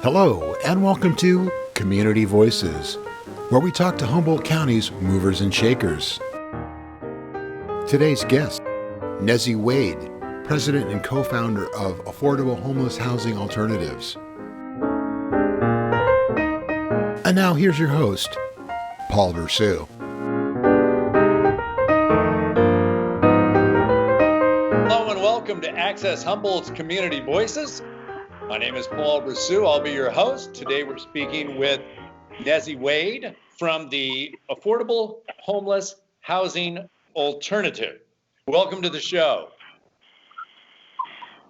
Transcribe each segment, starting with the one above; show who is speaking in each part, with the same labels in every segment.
Speaker 1: Hello, and welcome to Community Voices, where we talk to Humboldt County's movers and shakers. Today's guest, Nezzie Wade, president and co-founder of Affordable Homeless Housing Alternatives. And now here's your host, Paul Bressoud.
Speaker 2: Hello and welcome to Access Humboldt's Community Voices. My name is Paul Bressoud. I'll be your host. Today we're speaking with Nezzie Wade from the Affordable Homeless Housing Alternative. Welcome to the show.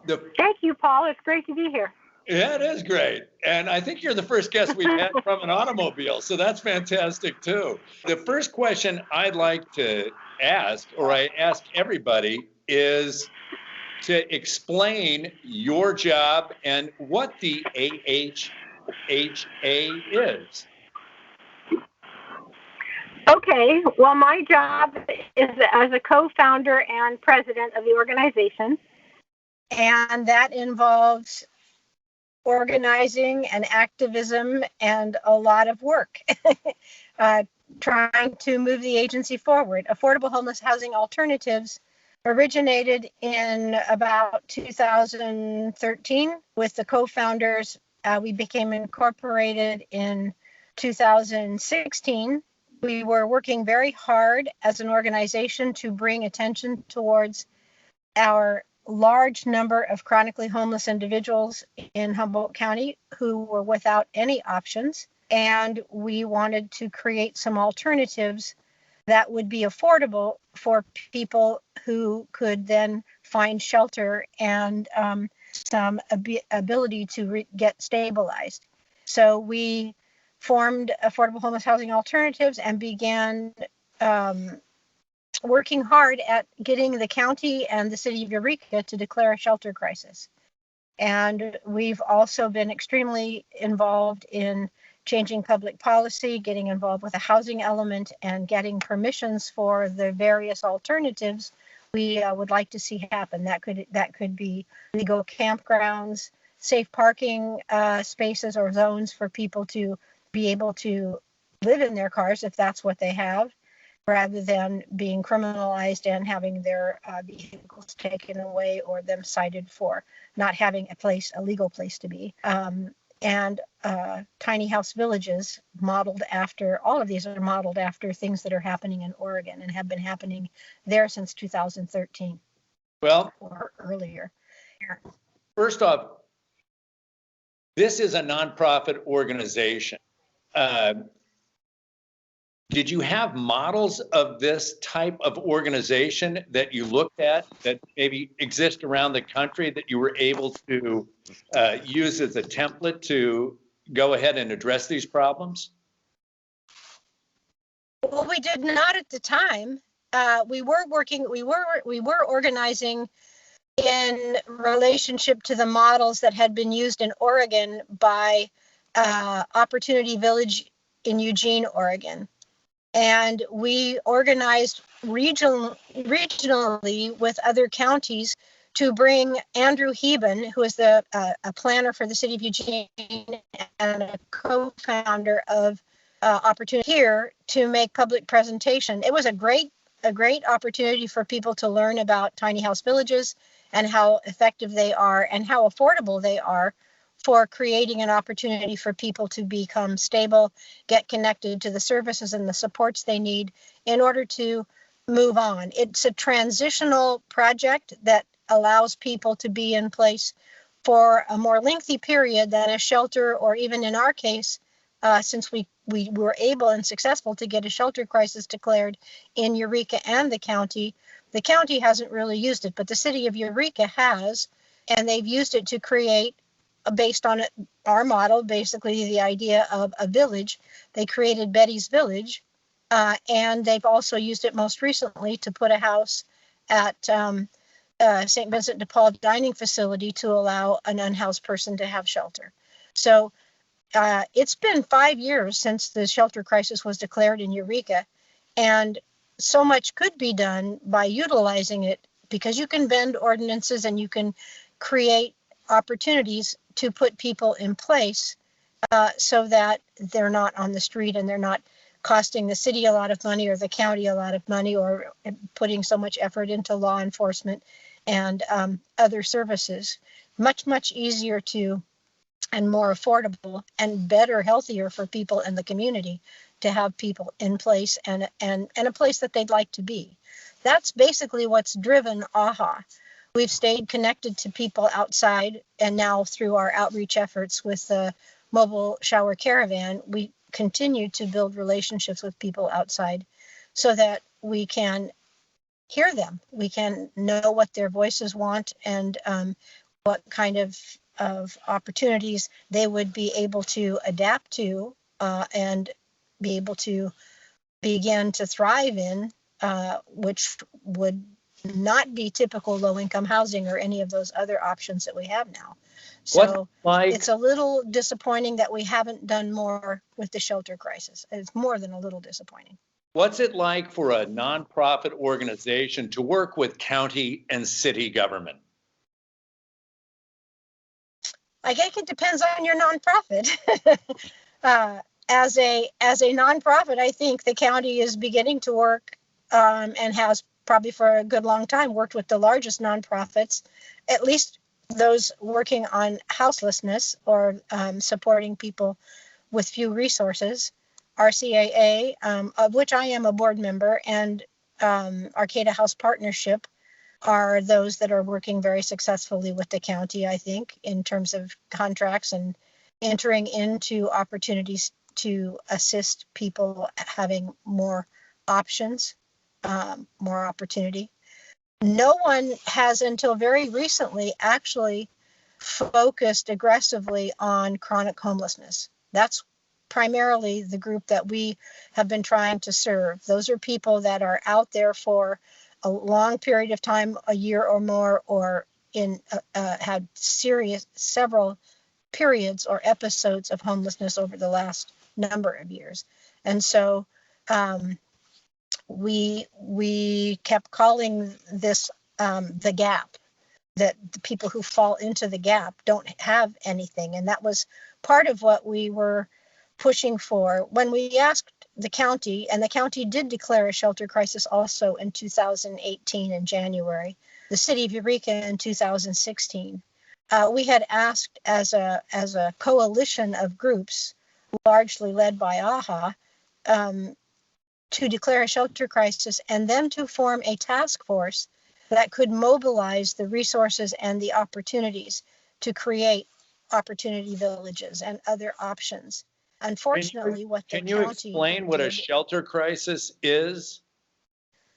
Speaker 3: Thank you, Paul. It's great to be here.
Speaker 2: Yeah, it is great. And I think you're the first guest we've had from an automobile, so that's fantastic too. The first question I'd like to ask, or I ask everybody, is to explain your job and what the AHHA is.
Speaker 3: Okay, well, my job is as a co-founder and president of the organization, and that involves organizing and activism and a lot of work, trying to move the agency forward. Affordable Homeless Housing Alternatives originated in about 2013 with the co-founders. We became incorporated in 2016. We were working very hard as an organization to bring attention towards our large number of chronically homeless individuals in Humboldt County who were without any options. And we wanted to create some alternatives that would be affordable for people who could then find shelter and some ability to get stabilized. So we formed Affordable Homeless Housing Alternatives and began working hard at getting the county and the city of Eureka to declare a shelter crisis. And we've also been extremely involved in changing public policy, getting involved with the housing element, and getting permissions for the various alternatives we would like to see happen. That could be legal campgrounds, safe parking spaces or zones for people to be able to live in their cars if that's what they have, rather than being criminalized and having their vehicles taken away or them cited for not having a legal place to be. And tiny house villages modeled after, all of these are modeled after things that are happening in Oregon and have been happening there since 2013.
Speaker 2: Well,
Speaker 3: or earlier.
Speaker 2: First off, this is a nonprofit organization. Did you have models of this type of organization that you looked at that maybe exist around the country that you were able to use as a template to go ahead and address these problems?
Speaker 3: Well, we did not at the time. We were organizing in relationship to the models that had been used in Oregon by Opportunity Village in Eugene, Oregon. And we organized regionally with other counties to bring Andrew Heben, who is a planner for the city of Eugene and a co-founder of Opportunity here, to make public presentation. It was a great opportunity for people to learn about tiny house villages and how effective they are and how affordable they are for creating an opportunity for people to become stable, get connected to the services and the supports they need in order to move on. It's a transitional project that allows people to be in place for a more lengthy period than a shelter, or even in our case, since we were able and successful to get a shelter crisis declared in Eureka and the county. The county hasn't really used it, but the city of Eureka has, and they've used it to create, based on our model, basically the idea of a village. They created Betty's Village, and they've also used it most recently to put a house at St. Vincent de Paul dining facility to allow an unhoused person to have shelter. So it's been 5 years since the shelter crisis was declared in Eureka, and so much could be done by utilizing it, because you can bend ordinances and you can create opportunities to put people in place so that they're not on the street and they're not costing the city a lot of money or the county a lot of money or putting so much effort into law enforcement and other services. Much easier to and more affordable and better, healthier for people in the community to have people in place and a place that they'd like to be. That's basically what's driven AHHA. We've stayed connected to people outside, and now through our outreach efforts with the mobile shower caravan, we continue to build relationships with people outside so that we can hear them. We can know what their voices want and what kind of opportunities they would be able to adapt to and be able to begin to thrive in, which would not be typical low-income housing or any of those other options that we have now. So it's a little disappointing that we haven't done more with the shelter crisis. It's more than a little disappointing.
Speaker 2: What's it like for a nonprofit organization to work with county and city government?
Speaker 3: I guess it depends on your nonprofit. As a nonprofit, I think the county is beginning to work and has probably for a good long time worked with the largest nonprofits, at least those working on houselessness or supporting people with few resources. RCAA, of which I am a board member, and Arcata House Partnership are those that are working very successfully with the county, I think, in terms of contracts and entering into opportunities to assist people having more options, more opportunity. No one has until very recently actually focused aggressively on chronic homelessness. That's primarily the group that we have been trying to serve. Those are people that are out there for a long period of time, a year or more, or in had several periods or episodes of homelessness over the last number of years. And so we kept calling this the gap, that the people who fall into the gap don't have anything. And that was part of what we were pushing for when we asked the county, and the county did declare a shelter crisis also in 2018 in January, the city of Eureka in 2016. We had asked as a coalition of groups, largely led by AHHA, to declare a shelter crisis and then to form a task force that could mobilize the resources and the opportunities to create opportunity villages and other options. Unfortunately,
Speaker 2: can you explain what a shelter crisis is?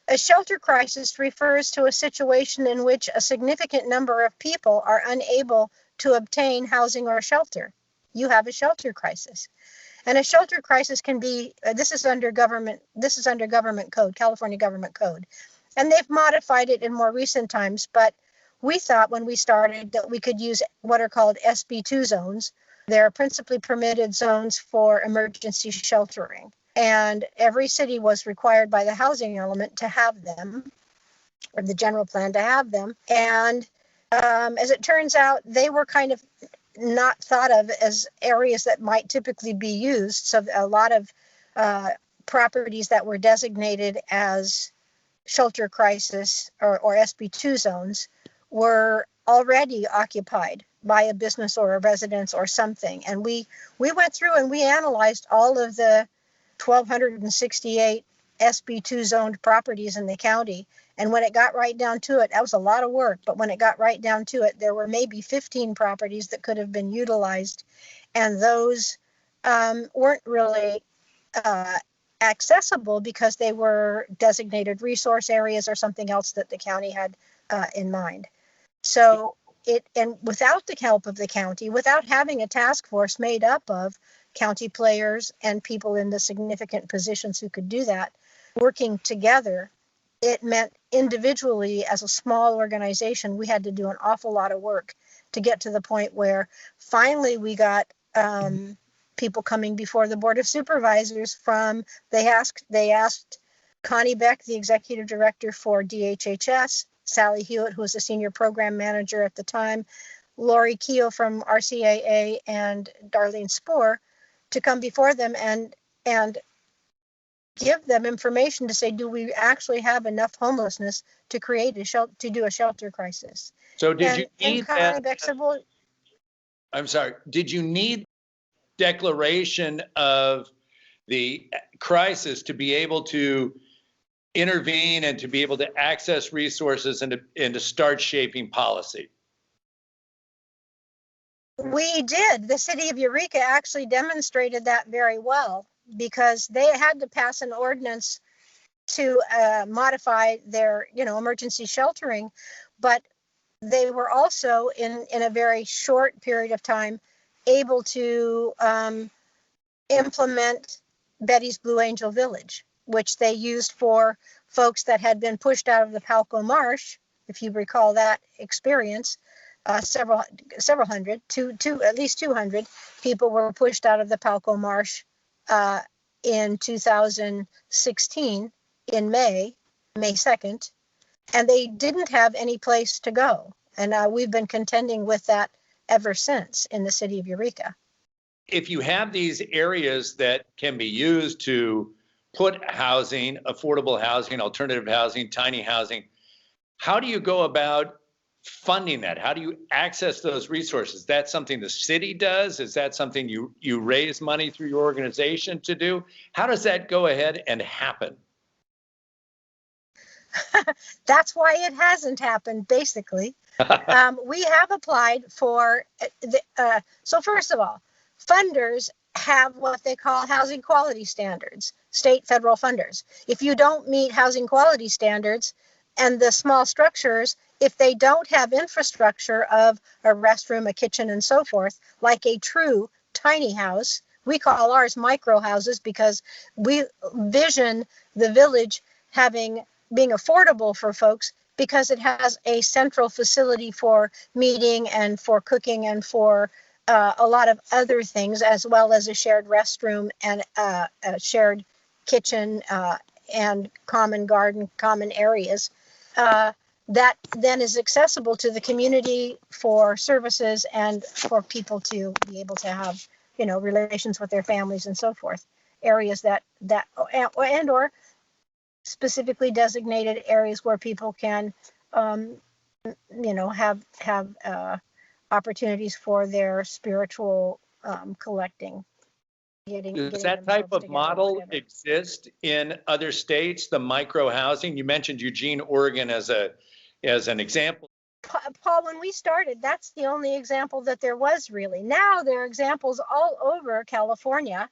Speaker 3: A shelter crisis refers to a situation in which a significant number of people are unable to obtain housing or shelter. You have a shelter crisis. And a shelter crisis can be, this is under government code, California government code. And they've modified it in more recent times, but we thought when we started that we could use what are called SB2 zones. They're principally permitted zones for emergency sheltering. And every city was required by the housing element to have them, or the general plan to have them. And as it turns out, they were kind of not thought of as areas that might typically be used. So a lot of properties that were designated as shelter crisis or SB2 zones were already occupied by a business or a residence or something. And we went through and we analyzed all of the 1,268 SB2 zoned properties in the county. And when it got right down to it, that was a lot of work, but when it got right down to it, there were maybe 15 properties that could have been utilized. And those weren't really accessible because they were designated resource areas or something else that the county had in mind. So and without the help of the county, without having a task force made up of county players and people in the significant positions who could do that, working together, it meant individually as a small organization, we had to do an awful lot of work to get to the point where finally we got people coming before the Board of Supervisors they asked Connie Beck, the executive director for DHHS, Sally Hewitt, who was the senior program manager at the time, Lori Keogh from RCAA and Darlene Spoor to come before them and give them information to say, do we actually have enough homelessness to create to do a shelter crisis?
Speaker 2: So did you need
Speaker 3: Connie Beck said, well,
Speaker 2: I'm sorry, did you need declaration of the crisis to be able to intervene and to be able to access resources and to start shaping policy?
Speaker 3: We did. The city of Eureka actually demonstrated that very well, because they had to pass an ordinance to modify their, emergency sheltering, but they were also in a very short period of time able to implement Betty's Blue Angel Village, which they used for folks that had been pushed out of the Palco Marsh. If you recall that experience, several hundred, at least 200 people were pushed out of the Palco Marsh in 2016 in May 2nd, and they didn't have any place to go. And we've been contending with that ever since in the city of Eureka.
Speaker 2: If you have these areas that can be used to put housing, affordable housing, alternative housing, tiny housing, how do you go about funding that? How do you access those resources? That's something the city does? Is that something you raise money through your organization to do? How does that go ahead and happen?
Speaker 3: That's why it hasn't happened, basically. We have applied for, so first of all, funders have what they call housing quality standards, state, federal funders. If you don't meet housing quality standards, and the small structures, if they don't have infrastructure of a restroom, a kitchen, and so forth, like a true tiny house, we call ours micro houses because we vision the village being affordable for folks, because it has a central facility for meeting and for cooking and for a lot of other things, as well as a shared restroom and a shared kitchen and common garden, common areas. That then is accessible to the community for services and for people to be able to have, relations with their families and so forth. Areas that or specifically designated areas where people can, have opportunities for their spiritual collecting.
Speaker 2: Does that type of model exist in other states, the micro housing? You mentioned Eugene, Oregon as an example.
Speaker 3: Paul, when we started, that's the only example that there was really. Now there are examples all over California.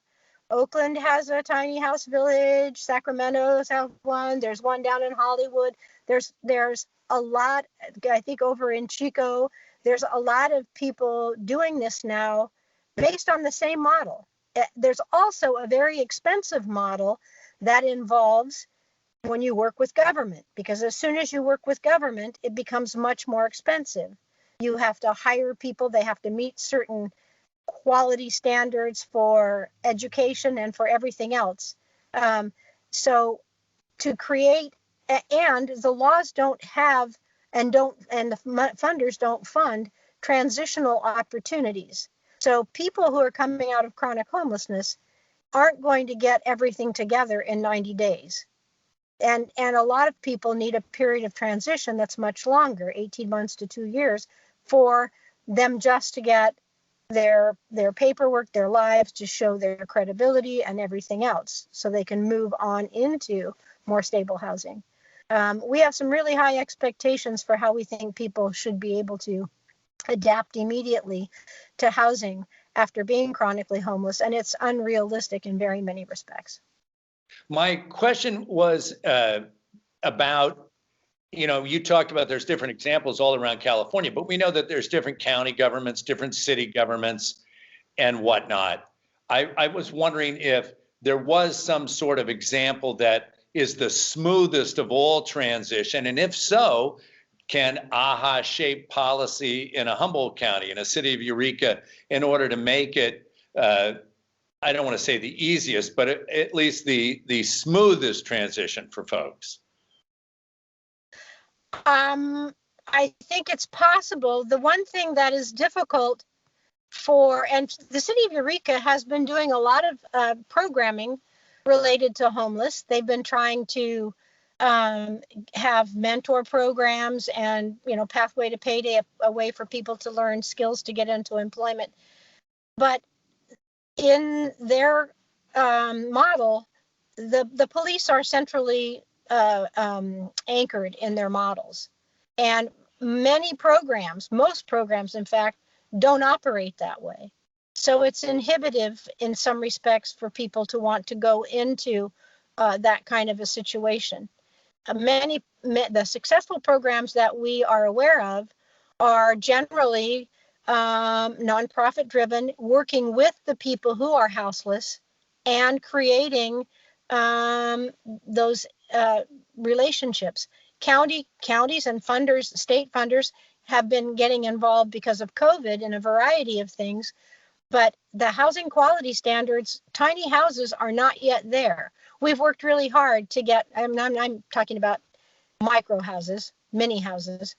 Speaker 3: Oakland has a tiny house village. Sacramento's have one. There's one down in Hollywood. There's a lot, I think over in Chico, there's a lot of people doing this now based on the same model. There's also a very expensive model that involves when you work with government, because as soon as you work with government, it becomes much more expensive. You have to hire people. They have to meet certain quality standards for education and for everything else. So to create, and the laws don't have and the funders don't fund transitional opportunities. So people who are coming out of chronic homelessness aren't going to get everything together in 90 days. And a lot of people need a period of transition that's much longer, 18 months to 2 years, for them just to get their paperwork, their lives, to show their credibility and everything else, so they can move on into more stable housing. We have some really high expectations for how we think people should be able to adapt immediately to housing after being chronically homeless, and it's unrealistic in very many respects.
Speaker 2: My question was about, you talked about there's different examples all around California, but we know that there's different county governments, different city governments, and whatnot. I was wondering if there was some sort of example that is the smoothest of all transition, and if so, can AHHA shape policy in a Humboldt County, in a city of Eureka, in order to make it, I don't want to say the easiest, but at least the smoothest transition for folks?
Speaker 3: I think it's possible. The one thing that is difficult and the city of Eureka has been doing a lot of programming related to homeless. They've been trying to have mentor programs and, pathway to payday, a way for people to learn skills to get into employment. But in their model, the police are centrally anchored in their models. And most programs, in fact, don't operate that way. So it's inhibitive in some respects for people to want to go into that kind of a situation. The successful programs that we are aware of are generally nonprofit driven, working with the people who are houseless and creating those relationships. Counties and funders, state funders, have been getting involved because of COVID in a variety of things, but the housing quality standards, tiny houses are not yet there. We've worked really hard to get, I'm talking about micro houses, mini houses,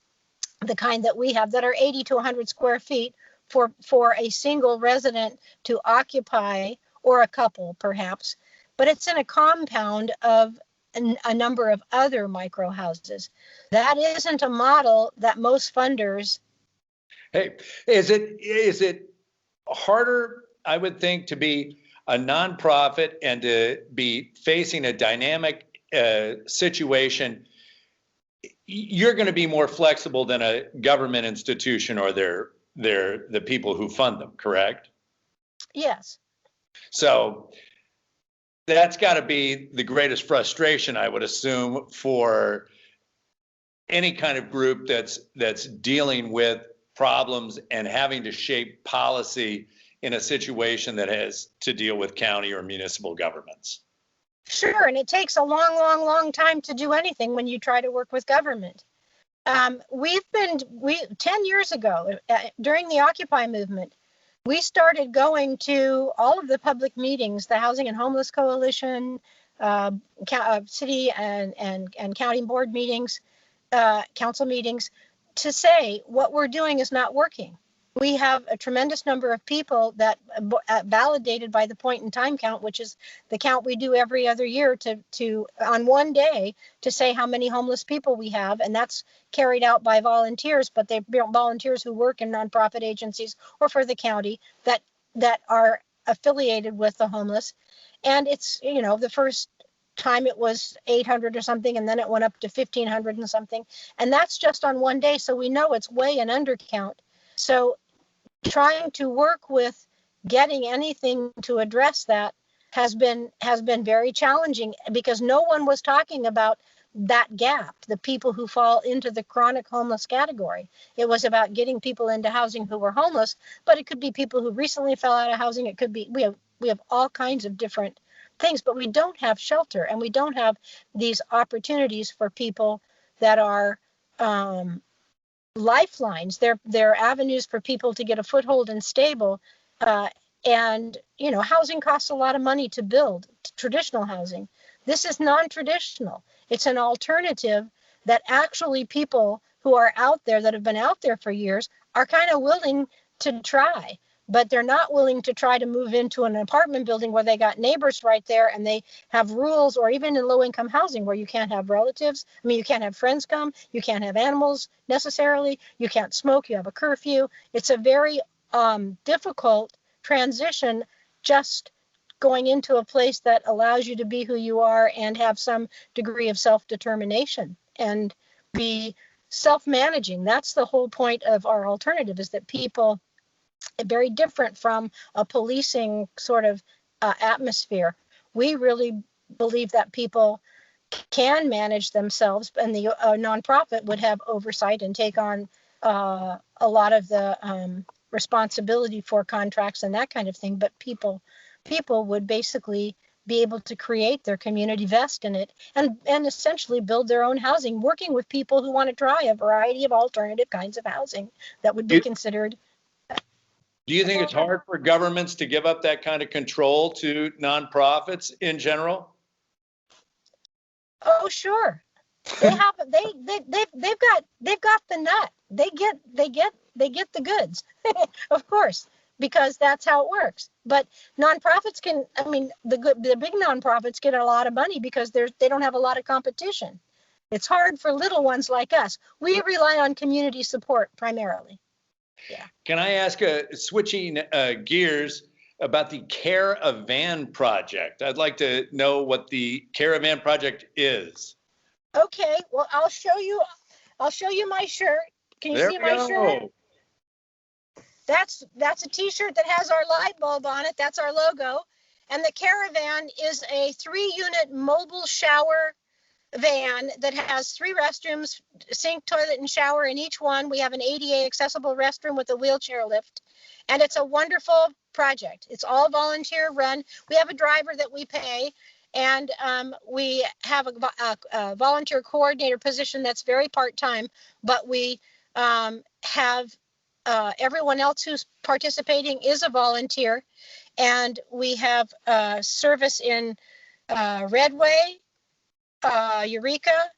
Speaker 3: the kind that we have that are 80 to 100 square feet for a single resident to occupy, or a couple perhaps, but it's in a compound of a number of other micro houses. That isn't a model that most funders.
Speaker 2: Hey, is it harder, I would think, to be a nonprofit and to be facing a dynamic situation? You're going to be more flexible than a government institution or the people who fund them, correct?
Speaker 3: Yes.
Speaker 2: So that's got to be the greatest frustration, I would assume, for any kind of group that's dealing with problems and having to shape policy in a situation that has to deal with county or municipal governments.
Speaker 3: Sure, and it takes a long time to do anything when you try to work with government. 10 years ago, during the Occupy movement, we started going to all of the public meetings, the Housing and Homeless Coalition, city and county board meetings, council meetings, to say what we're doing is not working. We have a tremendous number of people that validated by the point in time count, which is the count we do every other year to on one day to say how many homeless people we have. And that's carried out by volunteers, but they're volunteers who work in nonprofit agencies or for the county that are affiliated with the homeless. And it's, the first time it was 800 or something, and then it went up to 1,500 and something. And that's just on one day. So we know it's way an undercount. So trying to work with getting anything to address that has been very challenging, because no one was talking about that gap, the people who fall into the chronic homeless category. It was about getting people into housing who were homeless, but it could be people who recently fell out of housing. It could be, we have all kinds of different things, but we don't have shelter, and we don't have these opportunities for people that are lifelines. They're avenues for people to get a foothold and stable. And housing costs a lot of money to build, traditional housing. This is non-traditional. It's an alternative that actually people who are out there, that have been out there for years, are kind of willing to try, but they're not willing to try to move into an apartment building where they got neighbors right there and they have rules, or even in low-income housing where you can't have relatives. I mean, you can't have friends come, you can't have animals necessarily, you can't smoke, you have a curfew. It's a very difficult transition, just going into a place that allows you to be who you are and have some degree of self-determination and be self-managing. That's the whole point of our alternative, is that people, very different from a policing sort of atmosphere. We really believe that people can manage themselves, and the nonprofit would have oversight and take on a lot of the responsibility for contracts and that kind of thing. But people would basically be able to create their community, vest in it, and essentially build their own housing, working with people who want to try a variety of alternative kinds of housing that would be considered.
Speaker 2: Do you think it's hard for governments to give up that kind of control to nonprofits in general?
Speaker 3: Oh, sure. They have they've got the nut. They get the goods, of course, because that's how it works. But nonprofits can, I mean, the big nonprofits get a lot of money because they don't have a lot of competition. It's hard for little ones like us. We rely on community support primarily. Yeah.
Speaker 2: Can I ask, switching gears, about the Caravan Project? I'd like to know what the Caravan Project is.
Speaker 3: Okay. Well, I'll show you my shirt. Can you see my shirt? That's a T-shirt that has our light bulb on it. That's our logo. And the Caravan is a 3-unit mobile shower van that has 3 restrooms, sink, toilet, and shower in each one. We have an ADA accessible restroom with a wheelchair lift, and it's a wonderful project. It's all volunteer run. We have a driver that we pay, and we have a volunteer coordinator position that's very part-time, but we have everyone else who's participating is a volunteer, and we have service in Redway, Eureka,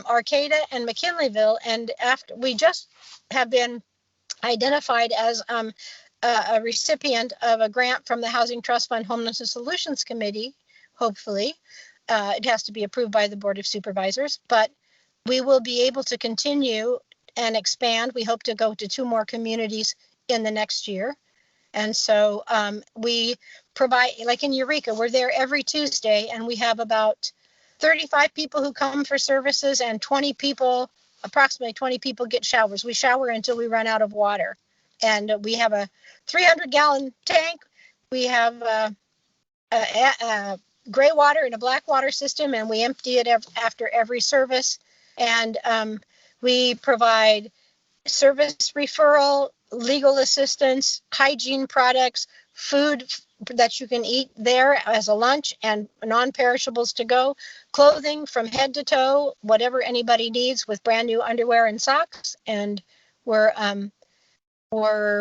Speaker 3: Arcata, and McKinleyville, and after we just have been identified as a recipient of a grant from the Housing Trust Fund Homelessness Solutions Committee. Hopefully, it has to be approved by the Board of Supervisors, but we will be able to continue and expand. We hope to go to 2 more communities in the next year. And so we provide, like in Eureka, we're there every Tuesday, and we have about 35 people who come for services, and approximately 20 people get showers. We shower until we run out of water. And we have a 300-gallon tank. We have a gray water and a black water system, and we empty it after every service. And we provide service referral, legal assistance, hygiene products, food that you can eat there as a lunch, and non-perishables to go, clothing from head to toe, whatever anybody needs, with brand new underwear and socks. And we're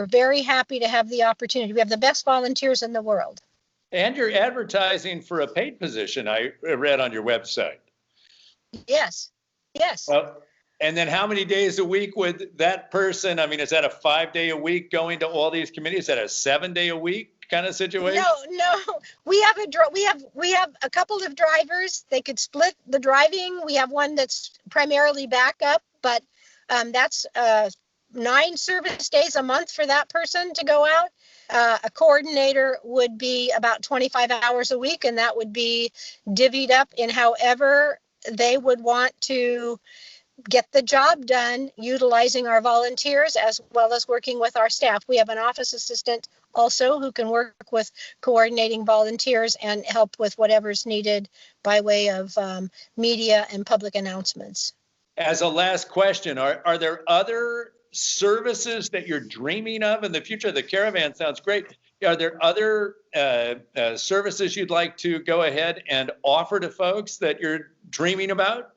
Speaker 3: very happy to have the opportunity. We have the best volunteers in the world.
Speaker 2: And you're advertising for a paid position, I read on your website.
Speaker 3: Yes.
Speaker 2: And then how many days a week would that person, I mean, is that a 5-day a week going to all these communities? Is that a 7-day a week kind of situation?
Speaker 3: No. We have a couple of drivers. They could split the driving. We have one that's primarily backup, but that's 9 service days a month for that person to go out. A coordinator would be about 25 hours a week, and that would be divvied up in however they would want to get the job done, utilizing our volunteers as well as working with our staff. We have an office assistant also who can work with coordinating volunteers and help with whatever's needed by way of media and public announcements.
Speaker 2: As a last question, are there other services that you're dreaming of in the future? The Caravan sounds great. Are there other services you'd like to go ahead and offer to folks that you're dreaming about?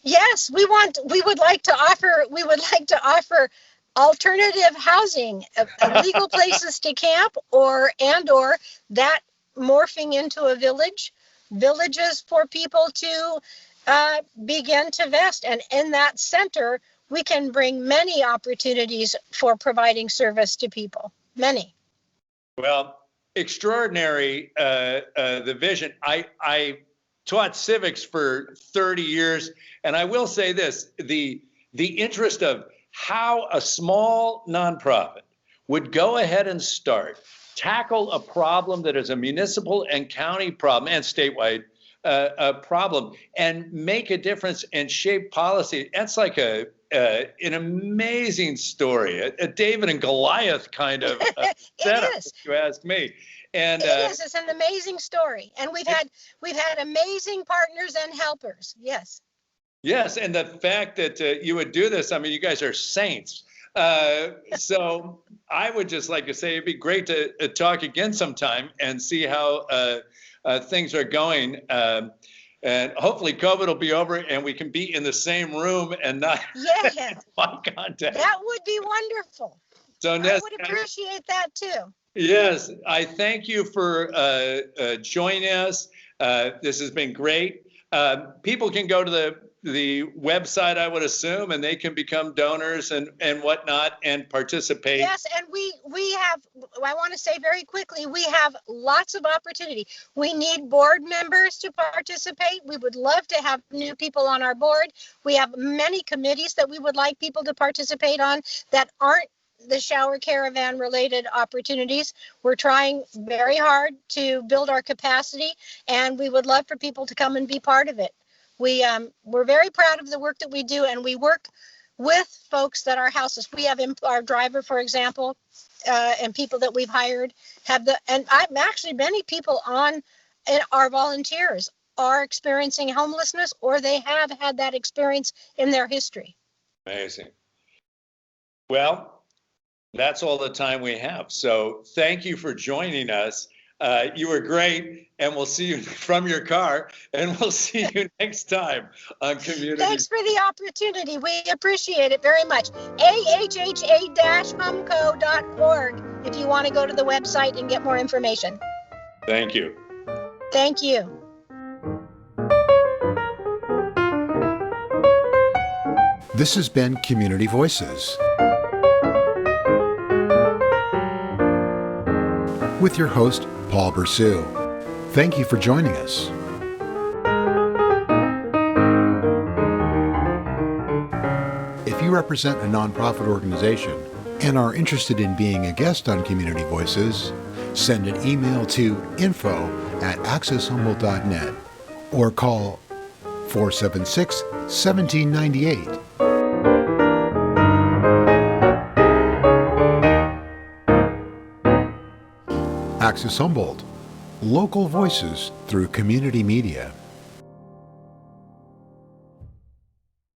Speaker 3: Yes, we would like to offer alternative housing, legal places to camp, or that morphing into a villages for people to begin to vest. And in that center, we can bring many opportunities for providing service to people, many.
Speaker 2: Well, extraordinary, the vision. I taught civics for 30 years, and I will say this, the interest of how a small nonprofit would go ahead and tackle a problem that is a municipal and county problem and statewide problem, and make a difference and shape policy. That's like an amazing story, a David and Goliath kind of setup, if you ask me. And
Speaker 3: it's an amazing story, and we've had amazing partners and helpers. Yes,
Speaker 2: and the fact that you would do this, I mean, you guys are saints. So I would just like to say it'd be great to talk again sometime and see how things are going. And hopefully COVID will be over and we can be in the same room and not have contact.
Speaker 3: That would be wonderful.
Speaker 2: So
Speaker 3: I would appreciate that too.
Speaker 2: Yes, I thank you for joining us. This has been great. People can go to the the website, I would assume, and they can become donors and whatnot and participate.
Speaker 3: Yes, and we have, I want to say very quickly, we have lots of opportunity. We need board members to participate. We would love to have new people on our board. We have many committees that we would like people to participate on that aren't the shower caravan related opportunities. We're trying very hard to build our capacity, and we would love for people to come and be part of it. We're very proud of the work that we do, and we work with folks that our houses. We have our driver, for example, and people that we've hired and I've actually many people on our volunteers are experiencing homelessness, or they have had that experience in their history.
Speaker 2: Amazing. Well, that's all the time we have. So thank you for joining us. You were great, and we'll see you from your car, and we'll see you next time on Community.
Speaker 3: Thanks for the opportunity. We appreciate it very much. AHHA-humco.org if you want to go to the website and get more information.
Speaker 2: Thank you.
Speaker 3: Thank you.
Speaker 1: This has been Community Voices with your host, Paul Bressoud. Thank you for joining us. If you represent a nonprofit organization and are interested in being a guest on Community Voices, send an email to info@accesshumboldt.net or call 476-1798. Access Humboldt, local voices through community media.